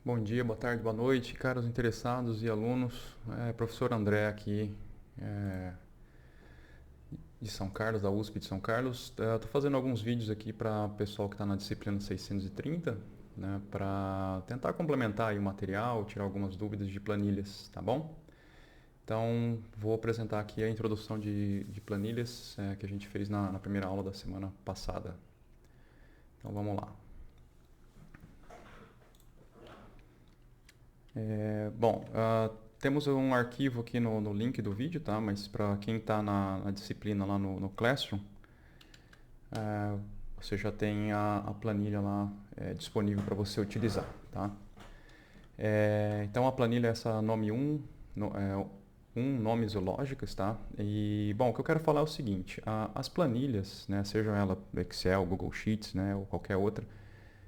Bom dia, boa tarde, boa noite, caros interessados e alunos. Professor André aqui, é, de São Carlos, da USP de São Carlos. Estou fazendo alguns vídeos aqui para o pessoal que está na disciplina 630, né, para tentar complementar aí o material, tirar algumas dúvidas de planilhas, tá bom? Então, vou apresentar aqui a introdução de planilhas que a gente fez na primeira aula da semana passada. Então, vamos lá. Temos um arquivo aqui no link do vídeo, tá? Mas para quem está na disciplina lá no Classroom, você já tem a planilha lá disponível para você utilizar, tá? Então a planilha é essa nome 1, nomes zoológicos, tá? E, bom, o que eu quero falar é o seguinte, as planilhas, né, sejam ela Excel, Google Sheets, né, ou qualquer outra,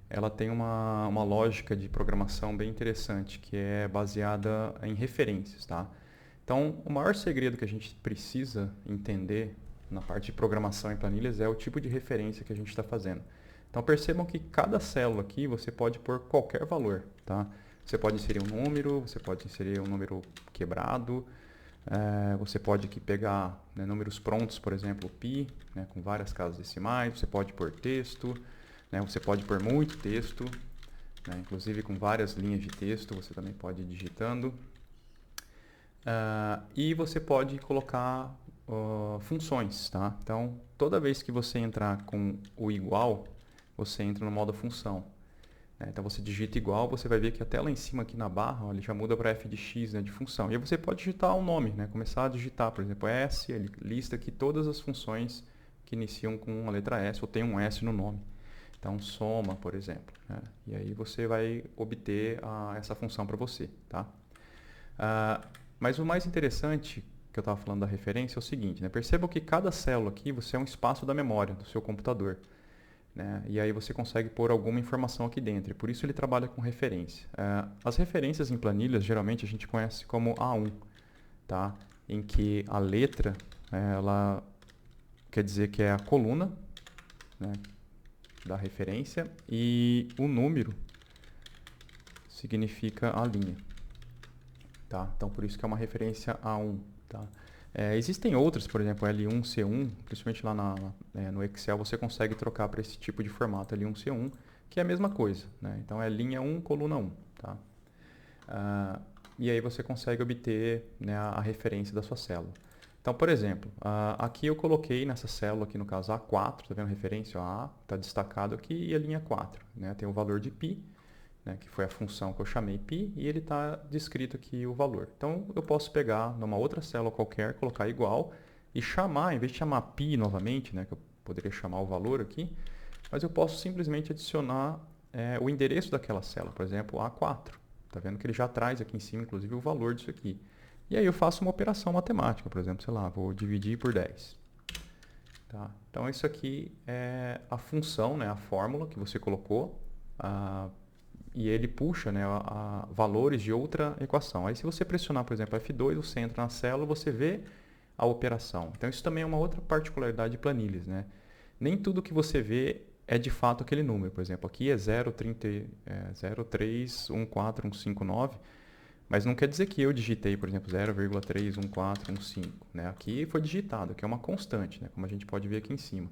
ela tem uma lógica de programação bem interessante, que é baseada em referências, tá? Então, o maior segredo que a gente precisa entender na parte de programação em planilhas é o tipo de referência que a gente está fazendo. Então, percebam que cada célula aqui você pode pôr qualquer valor, tá? Você pode inserir um número, você pode inserir um número quebrado, você pode aqui pegar, né, números prontos, por exemplo, pi, né, com várias casas decimais, você pode pôr texto, né, você pode pôr muito texto, né, inclusive com várias linhas de texto, você também pode ir digitando. E você pode colocar funções, tá? Então, toda vez que você entrar com o igual, você entra no modo função. Então, você digita igual, você vai ver que até lá em cima aqui na barra, ó, ele já muda para f de x, né, de função. E aí você pode digitar um nome, né? Começar a digitar, por exemplo, S, ele lista aqui todas as funções que iniciam com a letra S ou tem um S no nome. Então, soma, por exemplo, né? E aí você vai obter essa função para você, tá? Mas o mais interessante que eu estava falando da referência é o seguinte, né? Percebam que cada célula aqui você é um espaço da memória do seu computador, né? E aí você consegue pôr alguma informação aqui dentro. E por isso ele trabalha com referência. As referências em planilhas geralmente a gente conhece como A1, tá? Em que a letra ela quer dizer que é a coluna, né, da referência, e o número significa a linha. Tá? Então, por isso que é uma referência A1. Tá? Existem outras, por exemplo, L1, C1, principalmente lá no Excel, você consegue trocar para esse tipo de formato L1, C1, que é a mesma coisa. Né? Então, é linha 1, coluna 1. Tá? E aí você consegue obter, né, a referência da sua célula. Então, por exemplo, aqui eu coloquei nessa célula, aqui no caso A4, está vendo a referência? A está destacado aqui, e a linha 4. Né? Tem o valor de π, né, que foi a função que eu chamei π, e ele está descrito aqui o valor. Então, eu posso pegar numa outra célula qualquer, colocar igual, e chamar, em vez de chamar π novamente, né, que eu poderia chamar o valor aqui, mas eu posso simplesmente adicionar o endereço daquela célula, por exemplo, A4. Está vendo que ele já traz aqui em cima, inclusive, o valor disso aqui. E aí eu faço uma operação matemática, por exemplo, sei lá, vou dividir por 10. Tá? Então, isso aqui é a função, né, a fórmula que você colocou, e ele puxa, né, valores de outra equação. Aí se você pressionar, por exemplo, F2, você entra na célula, você vê a operação. Então isso também é uma outra particularidade de planilhas. Né? Nem tudo que você vê é de fato aquele número. Por exemplo, aqui é 0,31415,9, mas não quer dizer que eu digitei, por exemplo, 0,31415. Né? Aqui foi digitado, que é uma constante, né, como a gente pode ver aqui em cima.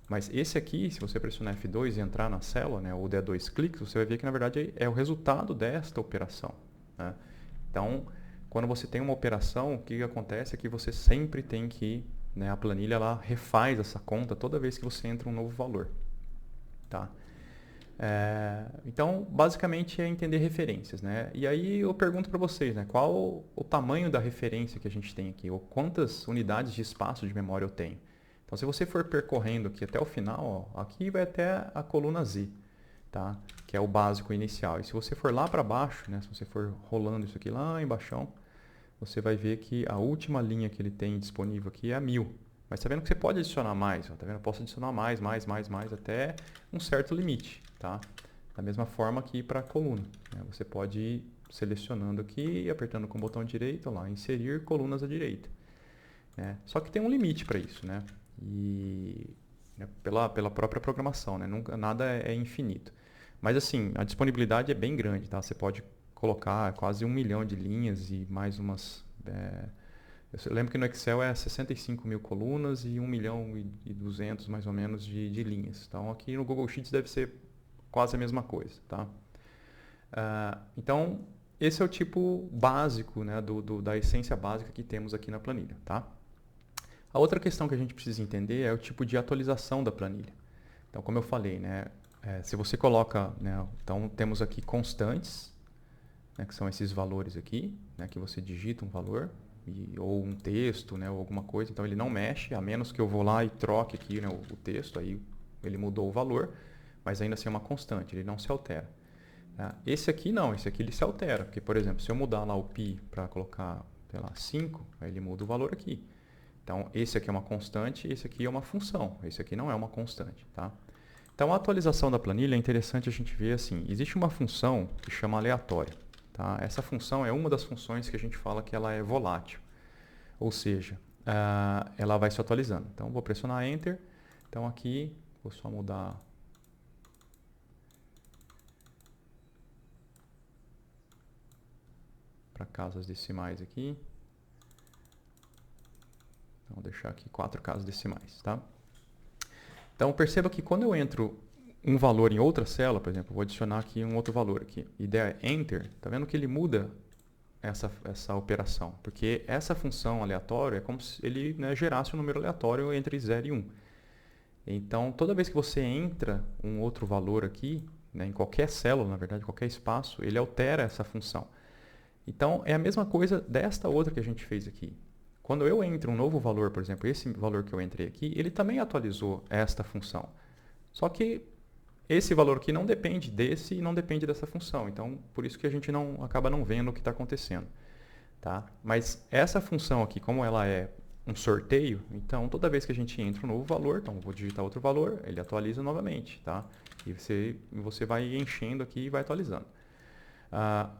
Mas esse aqui, se você pressionar F2 e entrar na célula, né, ou der 2 cliques, você vai ver que na verdade é o resultado desta operação. Né? Então, quando você tem uma operação, o que acontece é que você sempre tem que, né, a planilha ela refaz essa conta toda vez que você entra um novo valor. Tá? Então, basicamente é entender referências. Né? E aí eu pergunto para vocês, né, qual o tamanho da referência que a gente tem aqui, ou quantas unidades de espaço de memória eu tenho. Então, se você for percorrendo aqui até o final, ó, aqui vai até a coluna Z, tá? Que é o básico inicial. E se você for lá para baixo, né, se você for rolando isso aqui lá embaixo, você vai ver que a última linha que ele tem disponível aqui é a 1000. Mas está vendo que você pode adicionar mais, ó, tá vendo? Eu posso adicionar mais, até um certo limite, tá? Da mesma forma aqui para a coluna, né? Você pode ir selecionando aqui, apertando com o botão direito, lá, inserir colunas à direita. Né? Só que tem um limite para isso, né? E, né, pela própria programação, né? Nunca, nada é infinito. Mas assim, a disponibilidade é bem grande, tá? Você pode colocar quase 1 milhão de linhas e mais umas... eu lembro que no Excel é 65 mil colunas e 1 milhão e 200 mais ou menos de linhas. Então aqui no Google Sheets deve ser quase a mesma coisa, tá? Então esse é o tipo básico, né, da essência básica que temos aqui na planilha, tá? A outra questão que a gente precisa entender é o tipo de atualização da planilha. Então, como eu falei, né, se você coloca, né, então temos aqui constantes, né, que são esses valores aqui, né, que você digita um valor, ou um texto, né, ou alguma coisa, então ele não mexe, a menos que eu vou lá e troque aqui, né, o texto, aí ele mudou o valor, mas ainda assim é uma constante, ele não se altera. Esse aqui não, esse aqui ele se altera, porque, por exemplo, se eu mudar lá o pi para colocar, sei lá, 5, aí ele muda o valor aqui. Então, esse aqui é uma constante, esse aqui é uma função, esse aqui não é uma constante, tá? Então, a atualização da planilha é interessante a gente ver assim, existe uma função que chama aleatório, tá? Essa função é uma das funções que a gente fala que ela é volátil, ou seja, ela vai se atualizando. Então, vou pressionar Enter, então aqui, vou só mudar... para casas decimais aqui. Então, vou deixar aqui 4 casas decimais, tá? Então, perceba que quando eu entro um valor em outra célula, por exemplo, vou adicionar aqui um outro valor aqui, e der Enter, tá vendo que ele muda essa operação? Porque essa função aleatória é como se ele, né, gerasse um número aleatório entre 0 e 1. Então, toda vez que você entra um outro valor aqui, né, em qualquer célula, na verdade, qualquer espaço, ele altera essa função. Então, é a mesma coisa desta outra que a gente fez aqui. Quando eu entro um novo valor, por exemplo, esse valor que eu entrei aqui, ele também atualizou esta função. Só que esse valor aqui não depende desse e não depende dessa função. Então, por isso que a gente acaba não vendo o que está acontecendo. Tá? Mas essa função aqui, como ela é um sorteio, então toda vez que a gente entra um novo valor, então vou digitar outro valor, ele atualiza novamente. Tá? E você vai enchendo aqui e vai atualizando.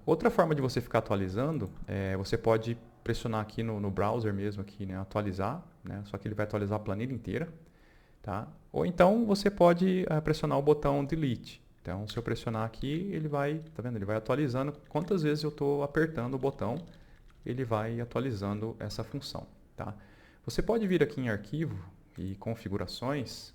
Outra forma de você ficar atualizando, você pode pressionar aqui no browser mesmo, aqui, né, atualizar, né, só que ele vai atualizar a planilha inteira. Tá? Ou então você pode pressionar o botão Delete. Então, se eu pressionar aqui, ele vai, tá vendo? Ele vai atualizando. Quantas vezes eu estou apertando o botão, ele vai atualizando essa função. Tá? Você pode vir aqui em Arquivo e Configurações,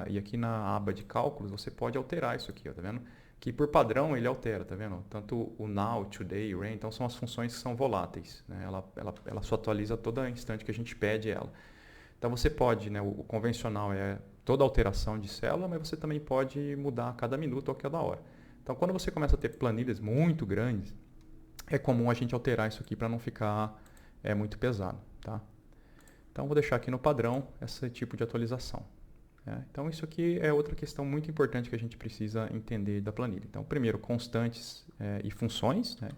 e aqui na aba de Cálculos, você pode alterar isso aqui, ó, tá vendo? Que por padrão ele altera, tá vendo? Tanto o now, today, rain, então são as funções que são voláteis, né? Ela só atualiza a todo instante que a gente pede ela. Então você pode, né, o convencional é toda alteração de célula, mas você também pode mudar a cada minuto ou a cada hora. Então quando você começa a ter planilhas muito grandes, é comum a gente alterar isso aqui para não ficar muito pesado. Tá? Então vou deixar aqui no padrão esse tipo de atualização. Então isso aqui é outra questão muito importante que a gente precisa entender da planilha. Então primeiro, constantes e funções, né?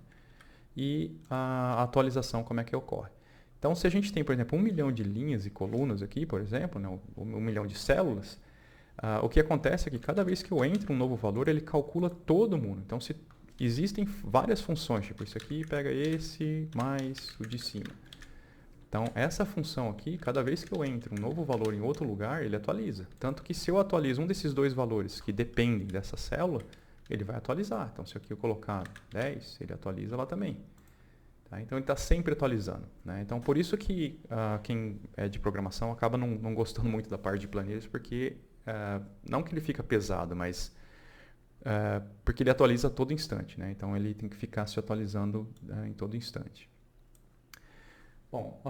E a atualização, como é que ocorre. Então, se a gente tem, por exemplo, 1 milhão de linhas e colunas aqui, por exemplo, né, 1 milhão de células, o que acontece é que cada vez que eu entro um novo valor, ele calcula todo mundo. Então, se existem várias funções, tipo isso aqui pega esse mais o de cima. Então, essa função aqui, cada vez que eu entro um novo valor em outro lugar, ele atualiza. Tanto que se eu atualizo um desses dois valores que dependem dessa célula, ele vai atualizar. Então, se aqui eu colocar 10, ele atualiza lá também. Tá? Então, ele está sempre atualizando. Né? Então, por isso que quem é de programação acaba não gostando muito da parte de planilhas, porque não que ele fica pesado, mas porque ele atualiza a todo instante. Né? Então, ele tem que ficar se atualizando em todo instante. Bom,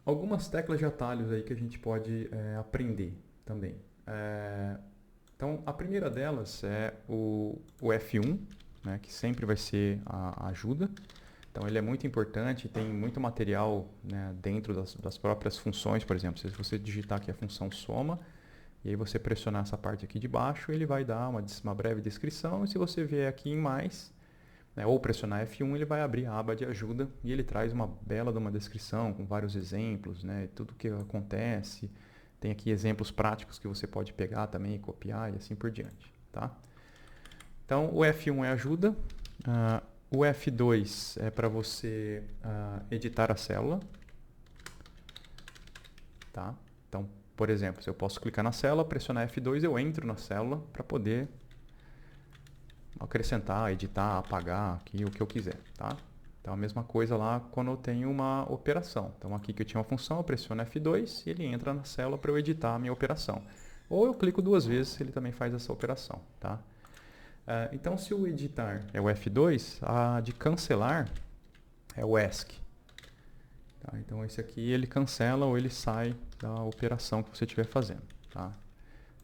algumas teclas de atalhos aí que a gente pode aprender também. Então, a primeira delas é o F1, né, que sempre vai ser a ajuda. Então, ele é muito importante, tem muito material, né, dentro das próprias funções, por exemplo. Se você digitar aqui a função soma, e aí você pressionar essa parte aqui de baixo, ele vai dar uma breve descrição. E se você vier aqui em mais, né, ou pressionar F1, ele vai abrir a aba de ajuda e ele traz uma bela de uma descrição com vários exemplos, né, tudo o que acontece. Tem aqui exemplos práticos que você pode pegar também e copiar e assim por diante. Tá? Então, o F1 é ajuda. O F2 é para você editar a célula. Tá? Então, por exemplo, se eu posso clicar na célula, pressionar F2, eu entro na célula para poder acrescentar, editar, apagar, aqui, o que eu quiser, tá? Então a mesma coisa lá quando eu tenho uma operação. Então aqui que eu tinha uma função, eu pressiono F2 e ele entra na célula para eu editar a minha operação. Ou eu clico 2 vezes, ele também faz essa operação, tá? Então se o editar é o F2, a de cancelar é o ESC. Tá? Então esse aqui ele cancela ou ele sai da operação que você estiver fazendo, tá?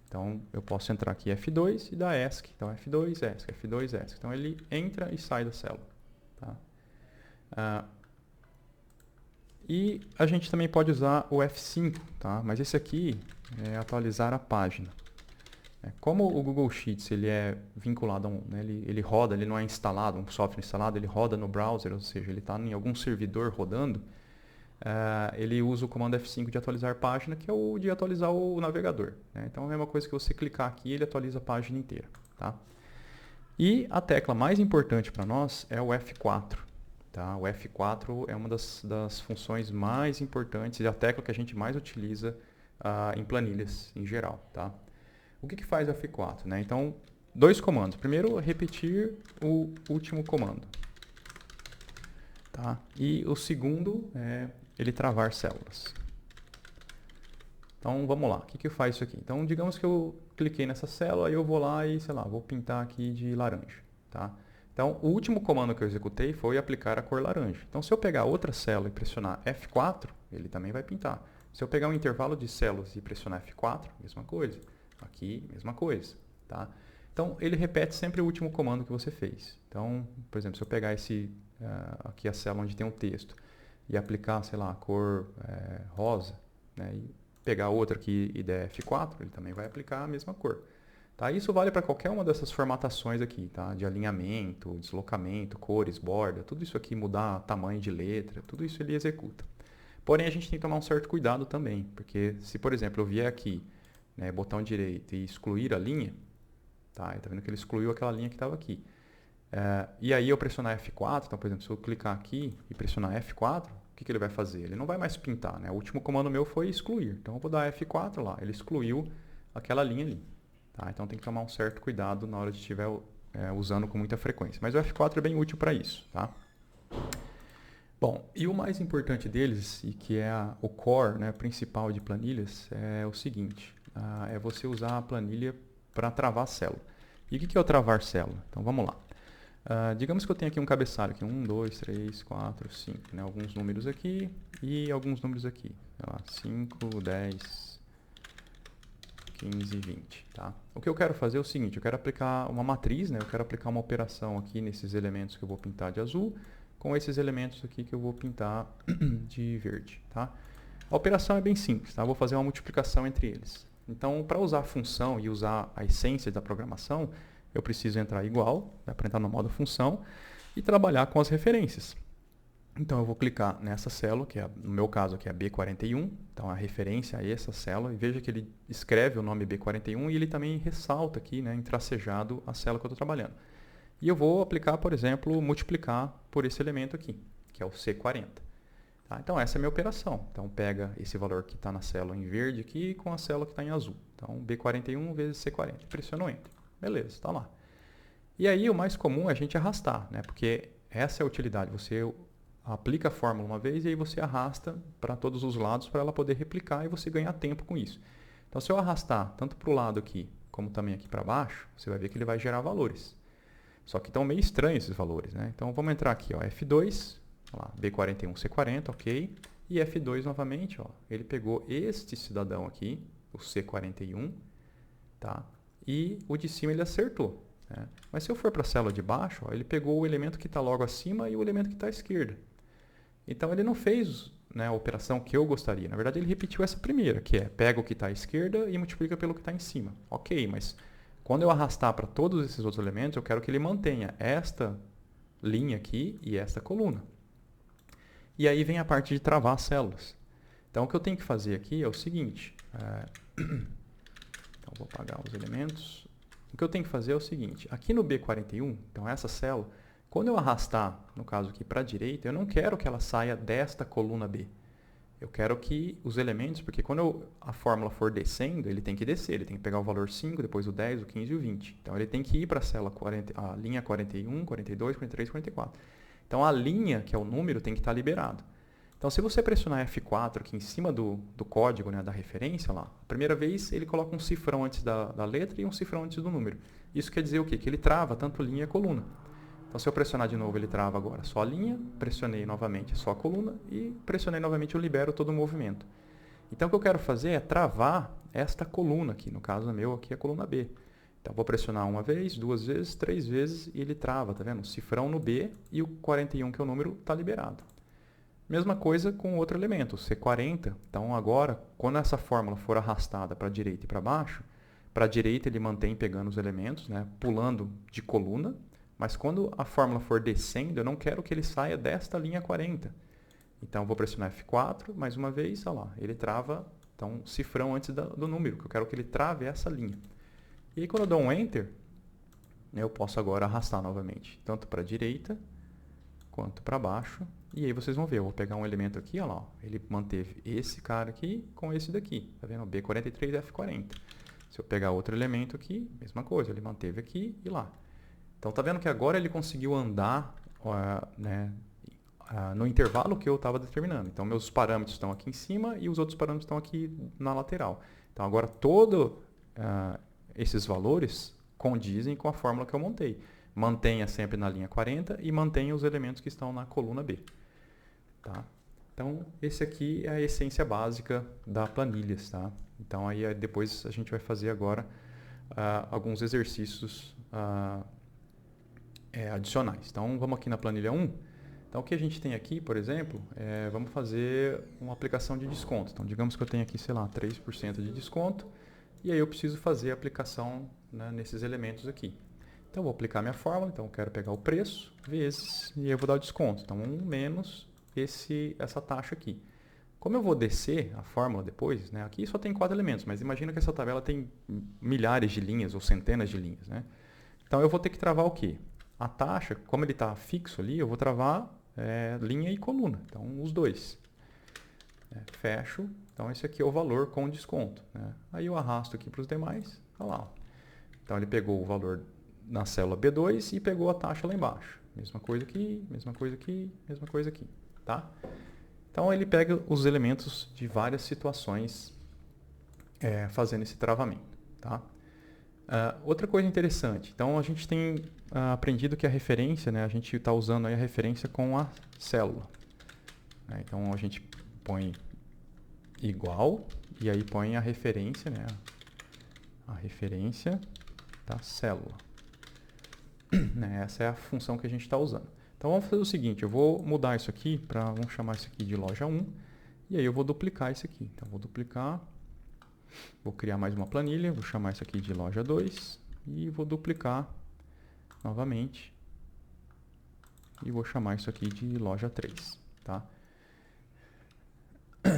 Então eu posso entrar aqui F2 e dar ESC. Então F2, ESC, F2, ESC. Então ele entra e sai da célula, tá? E a gente também pode usar o F5, tá? Mas esse aqui é atualizar a página. Como o Google Sheets ele é vinculado a né, ele roda, ele não é instalado, um software instalado, ele roda no browser, ou seja, ele está em algum servidor rodando, ele usa o comando F5 de atualizar página, que é o de atualizar o navegador, né? Então é a mesma coisa que você clicar aqui, ele atualiza a página inteira, tá? E a tecla mais importante para nós é o F4. Tá? O F4 é uma das funções mais importantes e a tecla que a gente mais utiliza em planilhas em geral. Tá? O que faz o F4? Né? Então, 2 comandos. Primeiro, repetir o último comando. Tá? E o segundo é ele travar células. Então, vamos lá. O que faz isso aqui? Então, digamos que eu cliquei nessa célula e eu vou lá e, sei lá, vou pintar aqui de laranja. Tá? Então, o último comando que eu executei foi aplicar a cor laranja. Então, se eu pegar outra célula e pressionar F4, ele também vai pintar. Se eu pegar um intervalo de células e pressionar F4, mesma coisa. Aqui, mesma coisa. Tá? Então, ele repete sempre o último comando que você fez. Então, por exemplo, se eu pegar aqui a célula onde tem um texto e aplicar, sei lá, a cor rosa, né, e pegar outra aqui e der F4, ele também vai aplicar a mesma cor. Tá? Isso vale para qualquer uma dessas formatações aqui, tá? De alinhamento, deslocamento, cores, borda, tudo isso aqui, mudar tamanho de letra, tudo isso ele executa. Porém, a gente tem que tomar um certo cuidado também, porque se, por exemplo, eu vier aqui, né, botão direito e excluir a linha, tá? Tá vendo que ele excluiu aquela linha que estava aqui. E aí eu pressionar F4, então, por exemplo, se eu clicar aqui e pressionar F4, o que ele vai fazer? Ele não vai mais pintar, né? O último comando meu foi excluir, então eu vou dar F4 lá, ele excluiu aquela linha ali. Tá? Então tem que tomar um certo cuidado na hora de estiver usando com muita frequência. Mas o F4 é bem útil para isso. Tá? Bom, e o mais importante deles, e que é o core, né, principal de planilhas, é o seguinte. É você usar a planilha para travar a célula. E o que é o travar célula? Então vamos lá. Digamos que eu tenho aqui um cabeçalho, aqui, 1, 2, 3, 4, 5. Né, alguns números aqui e alguns números aqui. Sei lá, 5, 10... 15 e 20, tá? O que eu quero fazer é o seguinte, eu quero aplicar uma matriz, né? Eu quero aplicar uma operação aqui nesses elementos que eu vou pintar de azul, com esses elementos aqui que eu vou pintar de verde, tá? A operação é bem simples, tá? Eu vou fazer uma multiplicação entre eles. Então, para usar a função e usar a essência da programação, eu preciso entrar igual, né, para entrar no modo função, e trabalhar com as referências. Então, eu vou clicar nessa célula, que no meu caso aqui é a B41, então a referência a essa célula, e veja que ele escreve o nome B41 e ele também ressalta aqui, né, em tracejado, a célula que eu estou trabalhando. E eu vou aplicar, por exemplo, multiplicar por esse elemento aqui, que é o C40. Tá? Então, essa é a minha operação. Então, pega esse valor que está na célula em verde aqui com a célula que está em azul. Então, B41 vezes C40. Pressiono Enter. Beleza, está lá. E aí, o mais comum é a gente arrastar, né, porque essa é a utilidade. Você aplica a fórmula uma vez e aí você arrasta para todos os lados para ela poder replicar e você ganhar tempo com isso. Então, se eu arrastar tanto para o lado aqui como também aqui para baixo, você vai ver que ele vai gerar valores. Só que estão meio estranhos esses valores, né? Então, vamos entrar aqui, ó, F2, lá, B41, C40, ok. E F2 novamente, ó, ele pegou este cidadão aqui, o C41, tá? E o de cima ele acertou. Né? Mas se eu for para a célula de baixo, ó, ele pegou o elemento que está logo acima e o elemento que está à esquerda. Então, ele não fez, né, a operação que eu gostaria. Na verdade, ele repetiu essa primeira, que é pega o que está à esquerda e multiplica pelo que está em cima. Ok, mas quando eu arrastar para todos esses outros elementos, eu quero que ele mantenha esta linha aqui e esta coluna. E aí vem a parte de travar as células. Então, o que eu tenho que fazer aqui é o seguinte. Então, vou apagar os elementos. O que eu tenho que fazer é o seguinte. Aqui no B41, então essa célula, quando eu arrastar, no caso aqui para a direita, eu não quero que ela saia desta coluna B. Eu quero que os elementos, porque quando a fórmula for descendo, ele tem que descer, ele tem que pegar o valor 5, depois o 10, o 15 e o 20. Então ele tem que ir para a célula a linha 41, 42, 43, 44. Então a linha, que é o número, tem que estar liberado. Então se você pressionar F4 aqui em cima do código, né, da referência lá, a primeira vez ele coloca um cifrão antes da letra e um cifrão antes do número. Isso quer dizer o quê? Que ele trava tanto linha e coluna. Então, se eu pressionar de novo, ele trava agora só a linha, pressionei novamente só a coluna e pressionei novamente, eu libero todo o movimento. Então, o que eu quero fazer é travar esta coluna aqui, no caso meu, aqui é a coluna B. Então, vou pressionar uma vez, duas vezes, três vezes e ele trava, tá vendo? O cifrão no B e o 41, que é o número, está liberado. Mesma coisa com outro elemento, o C40. Então, agora, quando essa fórmula for arrastada para a direita e para baixo, para a direita ele mantém pegando os elementos, né, pulando de coluna. Mas quando a fórmula for descendo, eu não quero que ele saia desta linha 40. Então, eu vou pressionar F4, mais uma vez, olha lá, ele trava, então, cifrão antes do número, que eu quero que ele trave essa linha. E aí, quando eu dou um Enter, eu posso agora arrastar novamente, tanto para a direita, quanto para baixo. E aí vocês vão ver, eu vou pegar um elemento aqui, olha lá, ele manteve esse cara aqui com esse daqui, tá vendo? B43, F40. Se eu pegar outro elemento aqui, mesma coisa, ele manteve aqui e lá. Então, tá vendo que agora ele conseguiu andar né, no intervalo que eu estava determinando. Então, meus parâmetros estão aqui em cima e os outros parâmetros estão aqui na lateral. Então, agora todos esses valores condizem com a fórmula que eu montei. Mantenha sempre na linha 40 e mantenha os elementos que estão na coluna B. Tá? Então, esse aqui é a essência básica da planilhas. Tá? Então, aí depois a gente vai fazer agora alguns exercícios adicionais. Então, vamos aqui na planilha 1. Então, o que a gente tem aqui, por exemplo, vamos fazer uma aplicação de desconto. Então, digamos que eu tenho aqui, sei lá, 3% de desconto. E aí eu preciso fazer a aplicação, né, nesses elementos aqui. Então, eu vou aplicar minha fórmula. Então, eu quero pegar o preço vezes e eu vou dar o desconto. Então, 1 menos essa taxa aqui. Como eu vou descer a fórmula depois, né, aqui só tem 4 elementos, mas imagina que essa tabela tem milhares de linhas ou centenas de linhas. Né? Então, eu vou ter que travar o quê? A taxa, como ele está fixo ali, eu vou travar linha e coluna. Então, os dois. Fecho. Então, esse aqui é o valor com desconto. Né? Aí eu arrasto aqui para os demais. Olha lá. Então, ele pegou o valor na célula B2 e pegou a taxa lá embaixo. Mesma coisa aqui, mesma coisa aqui, mesma coisa aqui. Tá? Então, ele pega os elementos de várias situações fazendo esse travamento. Tá? Outra coisa interessante, então a gente tem aprendido que a referência, né, a gente está usando aí a referência com a célula. Né? Então a gente põe igual e aí põe a referência, né, a referência da célula. Né? Essa é a função que a gente está usando. Então vamos fazer o seguinte, eu vou mudar isso aqui vamos chamar isso aqui de loja 1 e aí eu vou duplicar isso aqui. Então vou duplicar. Vou criar mais uma planilha, vou chamar isso aqui de loja 2 e vou duplicar novamente e vou chamar isso aqui de loja 3. Tá?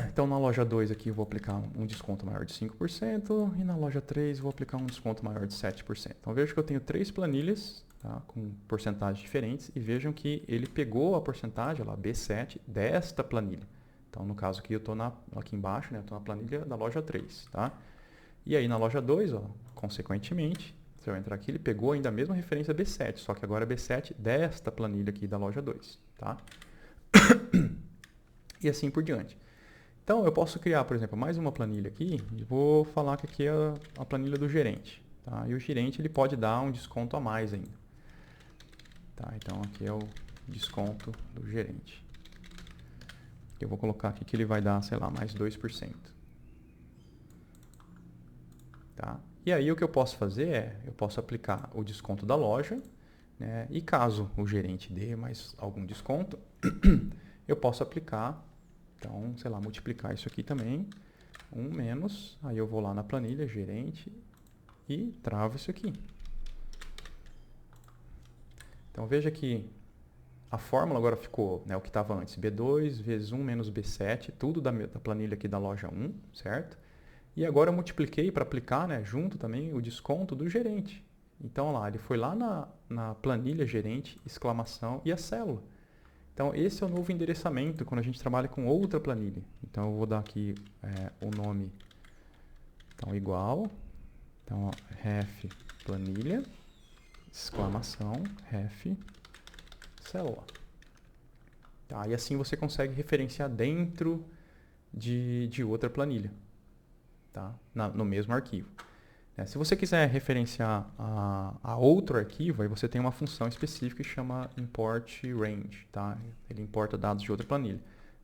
Então, na loja 2 aqui eu vou aplicar um desconto maior de 5% e na loja 3 vou aplicar um desconto maior de 7%. Então, veja que eu tenho 3 planilhas, tá, com porcentagens diferentes e vejam que ele pegou a porcentagem, lá, B7, desta planilha. Então, no caso aqui, eu estou aqui embaixo, né, eu estou na planilha da loja 3. Tá? E aí, na loja 2, ó, consequentemente, se eu entrar aqui, ele pegou ainda a mesma referência B7, só que agora é B7 desta planilha aqui da loja 2. Tá? E assim por diante. Então, eu posso criar, por exemplo, mais uma planilha aqui e vou falar que aqui é a planilha do gerente. Tá? E o gerente ele pode dar um desconto a mais ainda. Tá? Então, aqui é o desconto do gerente. Eu vou colocar aqui que ele vai dar, sei lá, mais 2%. Tá? E aí o que eu posso fazer eu posso aplicar o desconto da loja, né? E caso o gerente dê mais algum desconto, eu posso aplicar, então, sei lá, multiplicar isso aqui também, 1 menos, aí eu vou lá na planilha, gerente, e travo isso aqui. Então veja que a fórmula agora ficou, né, o que estava antes, B2 vezes 1 menos B7, tudo da planilha aqui da loja 1, certo? E agora eu multipliquei para aplicar, né, junto também o desconto do gerente. Então, lá, ele foi lá na planilha gerente, exclamação e a célula. Então, esse é o novo endereçamento quando a gente trabalha com outra planilha. Então, eu vou dar aqui o nome, então, igual. Então, ó, ref planilha, exclamação, ref célula. Tá, e assim você consegue referenciar dentro de outra planilha, tá? No mesmo arquivo. Se você quiser referenciar a outro arquivo, aí você tem uma função específica que chama import range, tá? Ele importa dados de outra planilha.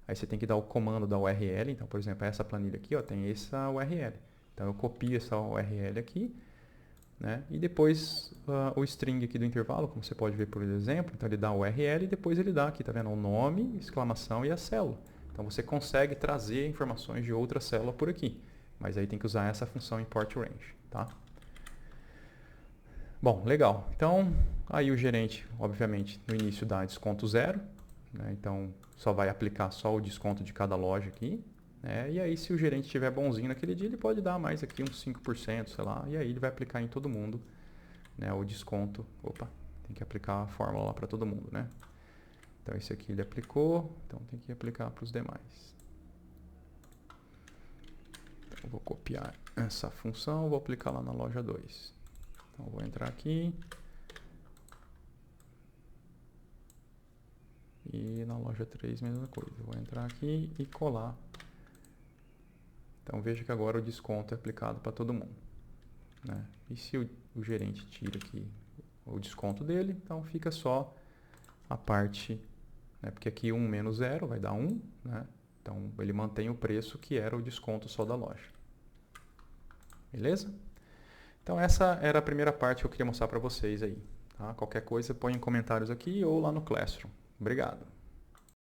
Aí você tem que dar o comando da URL, então, por exemplo, essa planilha aqui, ó, tem essa URL. Então, eu copio essa URL aqui, né? E depois o string aqui do intervalo, como você pode ver por exemplo, então ele dá o URL e depois ele dá aqui, tá vendo? O nome, exclamação e a célula. Então, você consegue trazer informações de outra célula por aqui. Mas aí tem que usar essa função import range, tá? Bom, legal. Então, aí o gerente, obviamente, no início dá desconto 0, né? Então, só vai aplicar só o desconto de cada loja aqui, né? E aí, se o gerente estiver bonzinho naquele dia, ele pode dar mais aqui uns 5%, sei lá, e aí ele vai aplicar em todo mundo, né, o desconto. Opa, tem que aplicar a fórmula lá para todo mundo, né? Então, esse aqui ele aplicou, então tem que aplicar para os demais. Eu vou copiar essa função, vou aplicar lá na loja 2. Então, eu vou entrar aqui. E na loja 3, mesma coisa. Eu vou entrar aqui e colar. Então, veja que agora o desconto é aplicado para todo mundo, né? E se o gerente tira aqui o desconto dele, então fica só a parte, né? Porque aqui 1 menos 0 vai dar 1, né? Então, ele mantém o preço que era o desconto só da loja. Beleza? Então, essa era a primeira parte que eu queria mostrar para vocês aí. Tá? Qualquer coisa, põe em comentários aqui ou lá no Classroom. Obrigado.